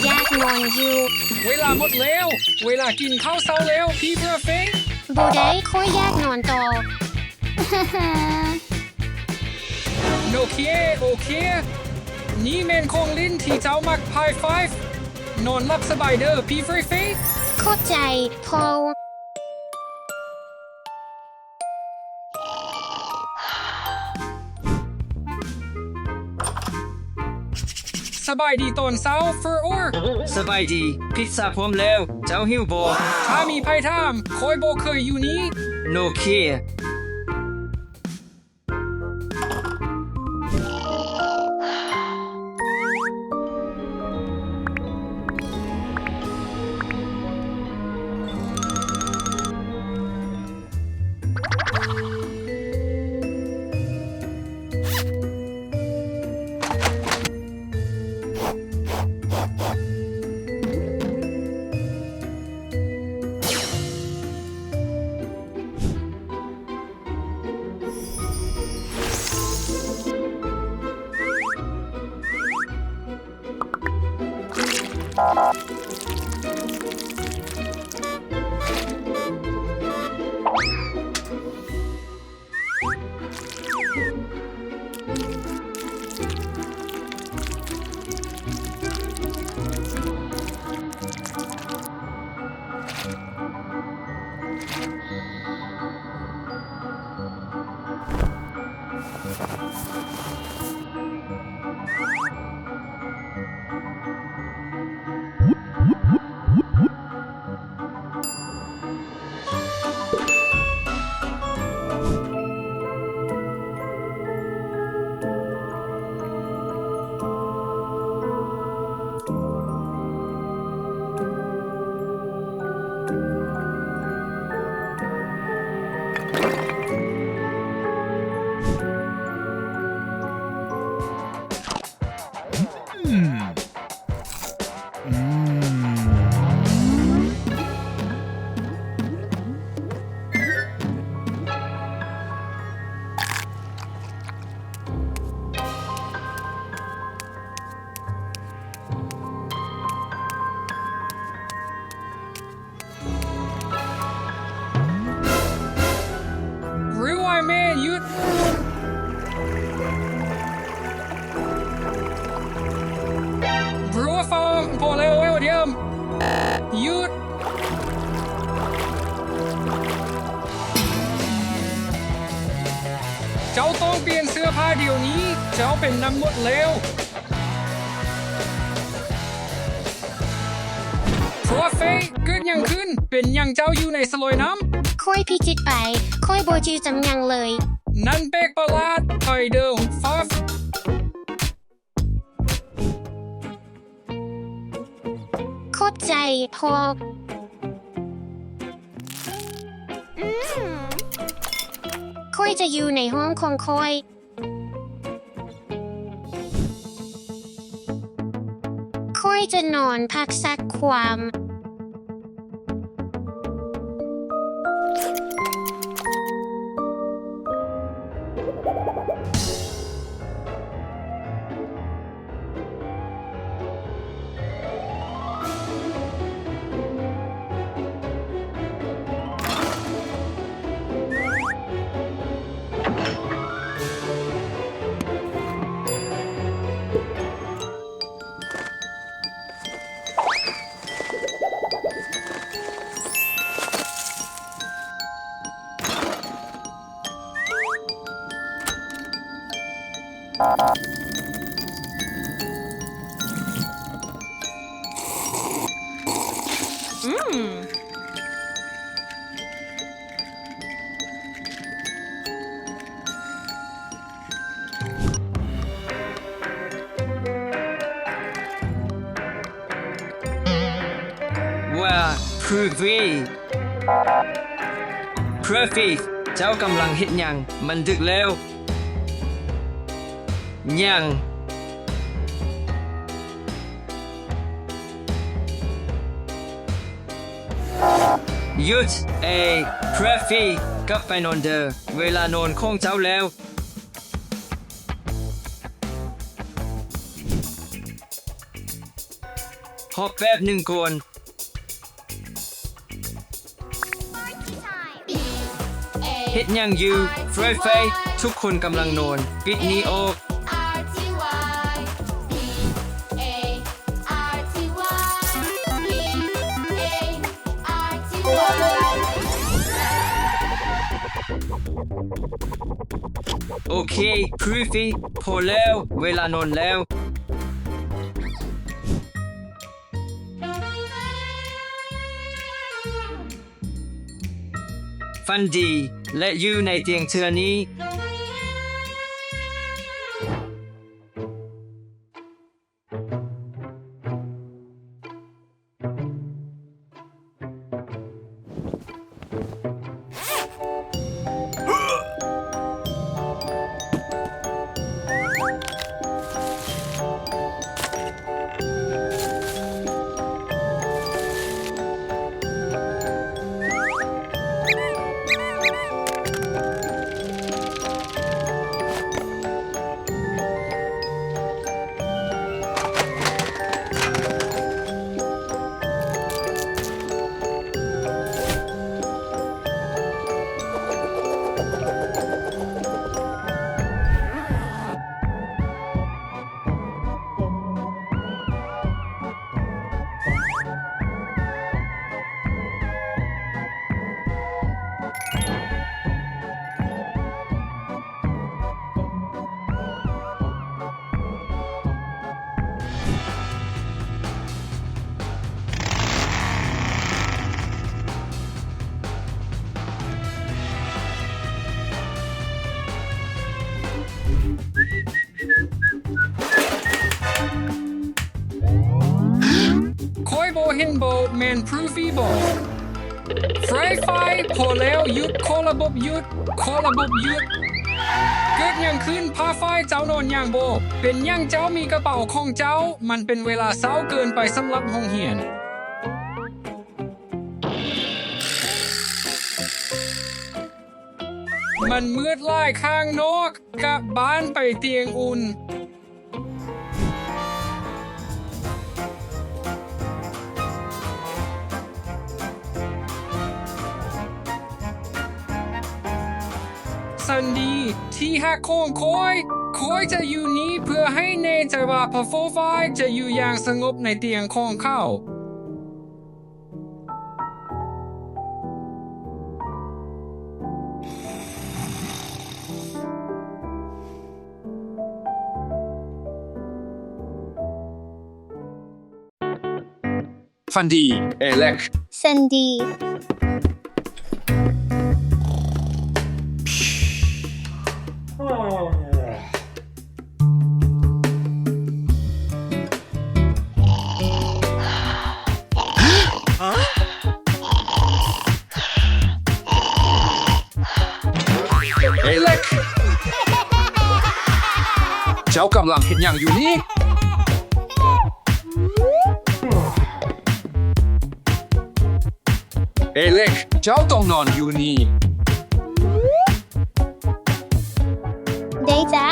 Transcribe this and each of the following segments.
อยากนอนอยู่ เวลาหมดแล้ว เวลากินข้าวเช้าแล้วพี่เพอร์เฟก บ่ได้ค่อยอยากนอนต่อ โอเคโอเค นี่แมนของลิ้นที่เจ้ามักพายไฟฟ์นอนหลับสบายเด้อพี่เพอร์เฟก เข้าใจพอ สบายดีตอนเช้าเฟอร์ออร์ สบายดี พิซซ่าพร้อมแล้ว เจ้าหิวบ่ ถ้ามีไพ่ทามคอยบอกเคยอยู่นี้ โนเค หรือว่าแม่หยุดบรัวฟองพอแล้วเดี๋ยวหยุดเจ้าต้องเปลี่ยนเสื้อผ้าเดี๋ยวนี้ เจ้าเป็นน้ำหมดแล้วเพราะเฟยเกิดยังขึ้นเป็นยังเจ้าอยู่ในสลอยน้ำ ค่อยพิจิตไป ค่อยบ่จือจำยังเลย นั่นเบกประหลาดไทยเดิมฟาฟ เข้าใจพอค่อยจะอยู่ในห้องของค่อย ค่อยจะนอนพักสักความ ว่าพรูฟีเพอร์เฟกเจ้ากำลังเฮ็ดหยังมันดึกแล้วยังหยุดเพอร์เฟกกลับไปนอนเด้อเวลานอนของเจ้าแล้ว พอแป๊บหนึ่งก่อนเฮ็ดหยังอยู่ไฟทุกคนกำลังนอนปิดนี้ออก โอเคพรูฟี่พอแล้วเวลานอนแล้ว ฟันดีและอยู่ในเตียงเธอนี้ คอยโบเห็นโบแมนพรูฟี่โบไฟพอแล้วหยุดขอระบบหยุดขอระบบหยุดเกิดหยังขึ้นพาไฟเจ้านอนอย่างโบเป็นหยังเจ้ามีกระเป๋าของเจ้ามันเป็นเวลาเช้าเกินไปสำหรับห้องเรียนมันมืดหลายข้างนอกกลับบ้านไปเตียงอุ่นสันดีที่หักของคอยจะอยู่นี้เพื่อให้แน่ใจว่าพอโฟไฟจะอยู่อย่างสงบในเตียงของเขาฟันดีเอเล็ก Sandy เอเล็กเจ้ากำลังเห็นอย่างอยู่นี่เอเล็กเจ้าต้องนอนอยู่นี่ ได้จ้า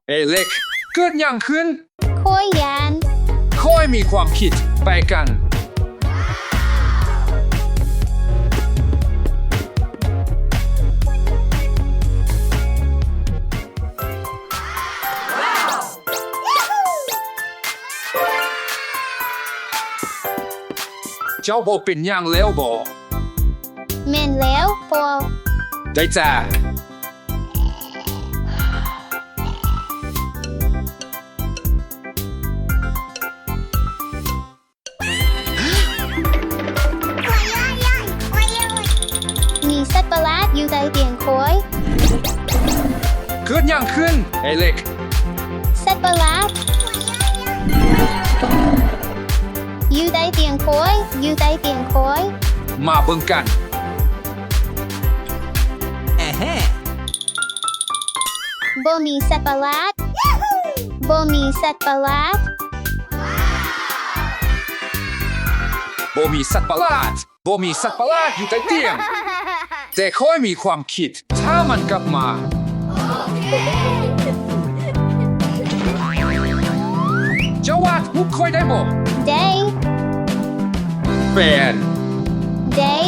เอเล็กเกิดอย่างขึ้น คอยยัน ค่อยมีความคิดไปกันเจ้าบอกเป็นอย่างแล้วบอก แม่นแล้วพอ ได้จ้ามีสัตว์ประหลาดอยู่ใต้เตียงคอย เกิดอย่างขึ้นเอเล็ก สัตว์ประหลาดอยู่ใต้เตียงคอยอยู่ใต้เตียงคอย มาเบิ่งกัน บ่มีสัตว์ประหลาดบ่มีสัตว์ประหลาด บ่มีสัตว์ประหลาดบ่มีสัตว์ประหลาดอยู่ใต้เตียง แต่ค่อยมีความคิดถ้ามันกลับมาจะวาดรูปค่อยได้บอก day แฟน day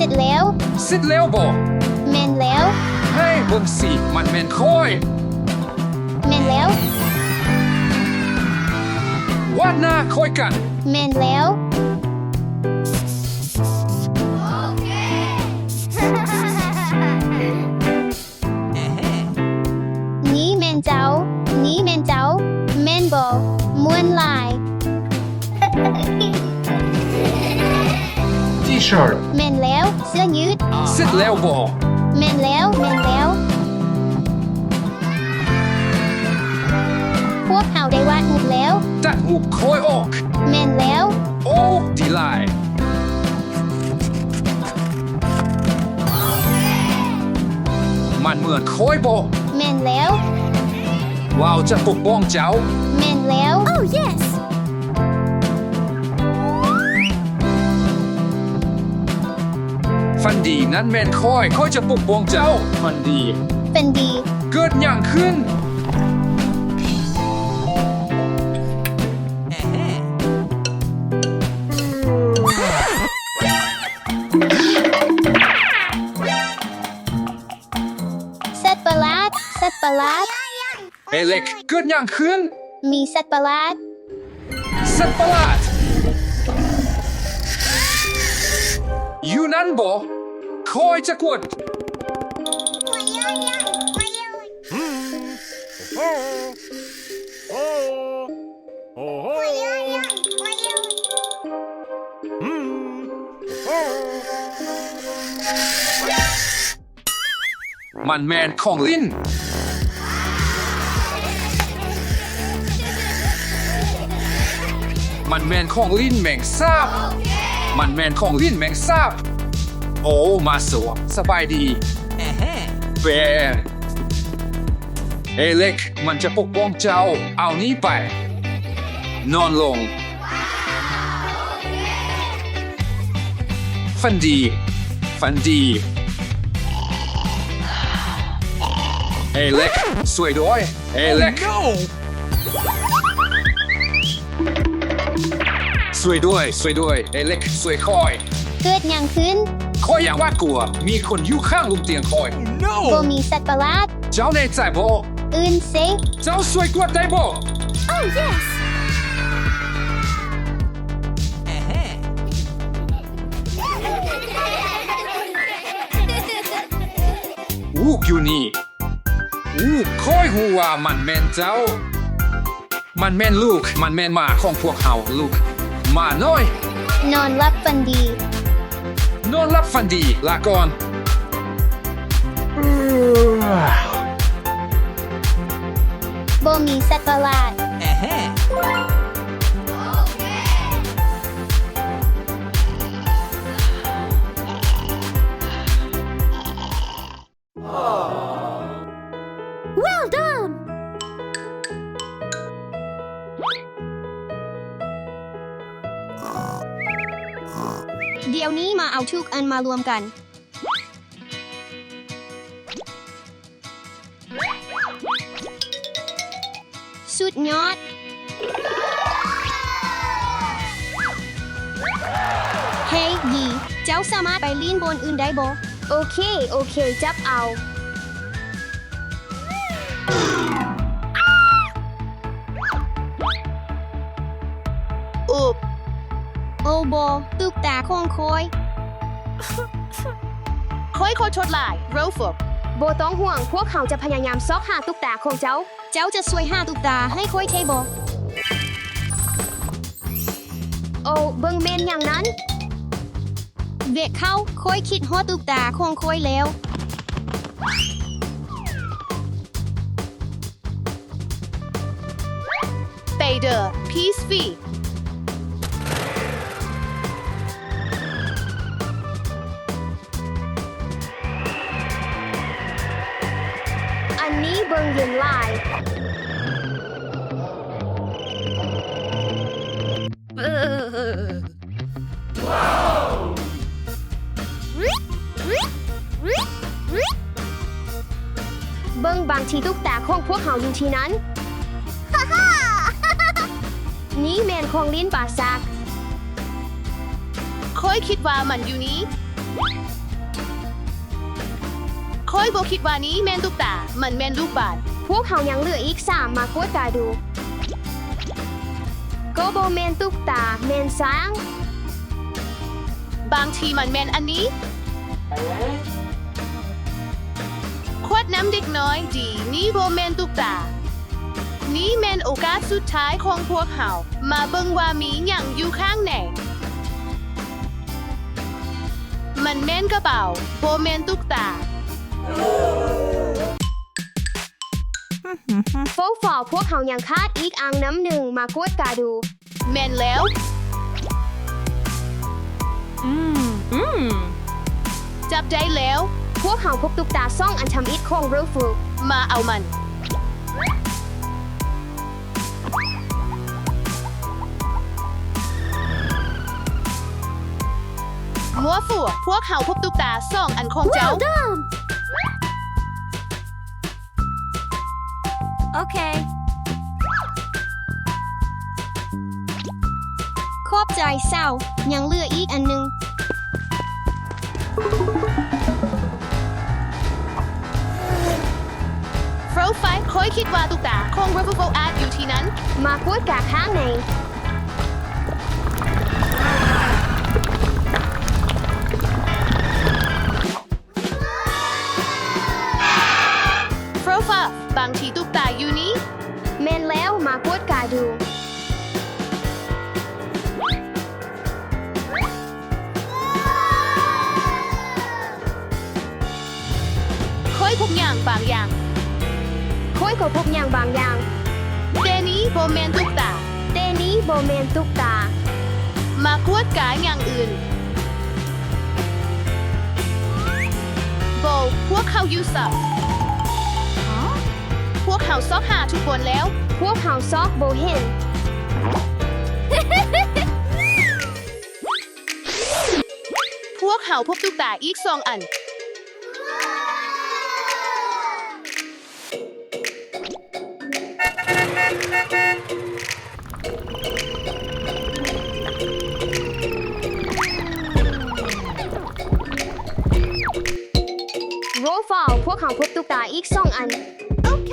เสร็จแล้ว เสร็จแล้วบอก แมนแล้ว ให้เบิ่งสิมันแม่นค่อย แมนแล้ว วาดหน้าค่อยกัน แมนแล้วนี่แมนเจ้านี่แมนเจ้าแมนบอม้วนลาย T-shirt แมนแล้วเสื้อยืด เสร็จแล้วบอก แมนแล้วแมนแล้ว พวกเขาได้วาดรูปแล้ว ตัดรูปค่อยออก แมนแล้ว โอ้ดีไลน์มันเหมือนค่อยบอก แมนแล้ว เราจะปกป้องเจ้า แมนแล้ว oh yes ฟันดีนั้นแม่นค่อยจะปกป้องเจ้าฟันดี เป็นดี เกิดอย่างขึ้น สัตว์ประหลาดสัตว์ประหลาด เอเล็กเกิดอย่างขึ้น มีสัตว์ประหลาด สัตว์ประหลาดอยู่นั้นบอกคอยจะกดมันแมนของลิ้น มันแมนของลิ้นแมงซาบ มันแมนของลิ้นแมงซาบ โอ้มาสวมสบายดีแฟนเอเล็กมันจะปกป้องเจ้า เอานี้ไป นอนลง ฝันดี ฝันดี เอเล็กสวยด้วยเอเล็ก สวยด้วยเอเล็กสวยคอย เกิดหยังขึ้น คอยอย่างว่ากลัว มีคนอยู่ข้างลุมเตียงคอย บ่มีสัตว์ประหลาด เจ้าในใจบอก อื่นสิ เจ้าสวยกว่าได้บอก oh yes วูกอยู่นี่วูกคอยหัวมันแม่นเจ้า มันแม่นลูก มันแม่นหมาของพวกเขาลูกหมาน้อย นอนหลับฝันดี นอนรับฝันดีลาก่อน บ่มีสัตว์ประหลาด well done เดี๋ยวนี้มาเอาทุกอันมารวมกัน สุดยอด เฮ้ยยีเจ้าสามารถไปลีนบนอื่นได้บ่โอเค จับเอา อุบโอโบตุกตาคงคอย ค่อยชดลายโรฟกโบต้องห่วงพวกเขาจะพยายามซอกหาตุ๊กตาของเจ้า เจ้าจะช่วยหาตุกตาให้คอยเทบ่ โอ้เบิงเมนอย่างนั้น เวกเข้าคอยคิดฮอดตุกตาคงคอยแล้ว เบเดอร์พีซฟี อันนี้เบิ่งเย็นหลายเบิ่งบางทีตุ๊กตาของพวกเขาอยู่ที่นั้น นี่แมนของลิ้นป่าซากค่อยคิดว่ามันอยู่นี้ค่อยบอกคิดว่านี้แมนตุ๊กตามันแมนลูกบาศก์พวกเขายังเหลืออีก3มากดตาดูก็โบแมนตุ๊กตาแมนสร้างบางทีมันแมนอันนี้ขวดน้ำเด็กน้อยดีนี่โบแมนตุ๊กตานี่แมนโอกาสสุดท้ายของพวกเขามาเบิ่งว่ามีหยังอยู่ข้างในมันแมนกระเป๋าโบแมนตุ๊กตาโฟฟอพวกเขายังคาดอีกอ่างน้ำหนึ่งมากวดกาดูแมนแล้วจับได้แล้วพวกเขาพบตุ๊กตาซ่องอันทำอิดของรูฟูมาเอามันมัวฝัวพวกเขาพบตุ๊กตาซ่องอันของเจ้าโอเคขอบใจเศร้ายังเหลืออีกอันหนึงโปรไฟล์ค่อยคิดว่าตุ๊กตาของรูฟูอาร์ตอยู่ที่นั้นมากวดกาข้างในบางทีตุ๊กตาอยู่นี้แม่นแล้วมากวดกาดูค่อยพบอย่างบางอย่างค่อยก็พบอย่างบางอย่างเดนี้โบแมนตุ๊กตาเดนี้โบแมนตุ๊กตามากวดกาอย่างอื่นโบพวกเขาอยู่สับพวกเขาซอกหาทุกคนแล้วพวกเขาซอกโบเห็น พวกเขาพบตุ๊กตาอีก2 อันโรฟอลพวกเขาพบตุ๊กตาอีก2 อันโอเค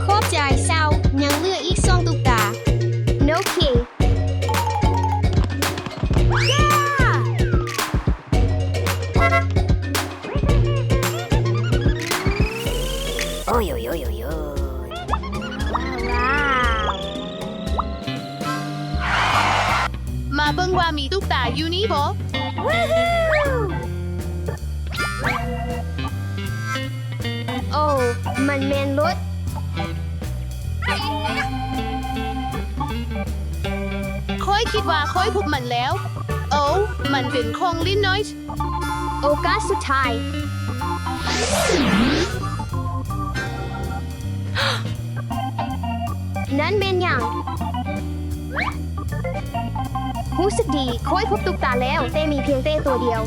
ขอบใจเศร้ายังเหลืออีก2ตุ๊กตาโอเคโอ้ยโอ้ยโอ้ยโอ้ยว้าว มาเบิ่งว่ามีตุ๊กตาอยู่นี่บ่โอ้มันแมนรถค่อยคิดว่าค่อยพบมันแล้วโอ้มันเป็นของลิ้นน้อยโอกาสสุดท้ายนั่นเป็นอย่างรู้สึกดีค่อยพบตุ๊กตาแล้วแต่มีเพียงเต้ตัวเดียว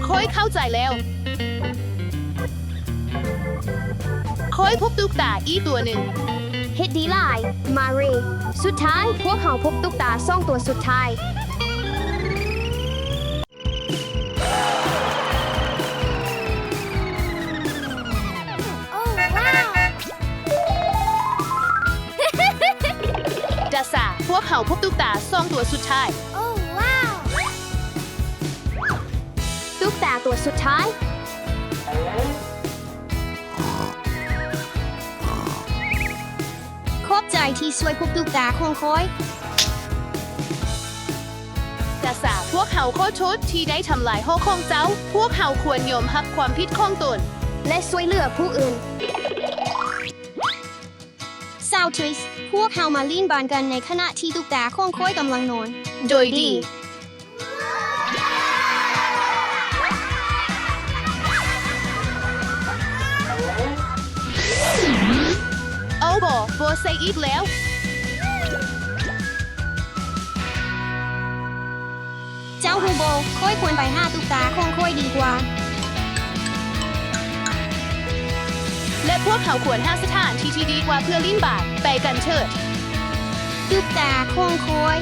ค่อยเข้าใจแล้วค่อยพบตุ๊กตาอีกตัวหนึ่งเฮ็ดดีหลายมาเรสุดท้ายพวกเขาพบตุ๊กตา2 ตัวสุดท้ายดาซาพวกเขาพบตุ๊กตา2 ตัวสุดท้ายตุ๊กตาตัวสุดท้ายขอบใจที่ช่วยพวกตุ๊กตาของคอย ดาซาพวกเขาขอโทษที่ได้ทำลายห้องของเจ้าพวกเขาควรยอมรับความผิดของตนและช่วยเหลือผู้อื่นซาวทริสพวกเขามาลิ้นบานกันในขณะที่ตุ๊กตาของคอยกำลังนอน โดยดี โอ้โบใส่อีกแล้ว เจ้าฮูโบค่อยควรไปหาตุ๊กตาคงค่อยดีกว่า และพวกเขาควรหาสถานที่ที่ดีกว่าเพื่อลิ้นบาทไปกันเถิด ตุ๊กตาคงค่อย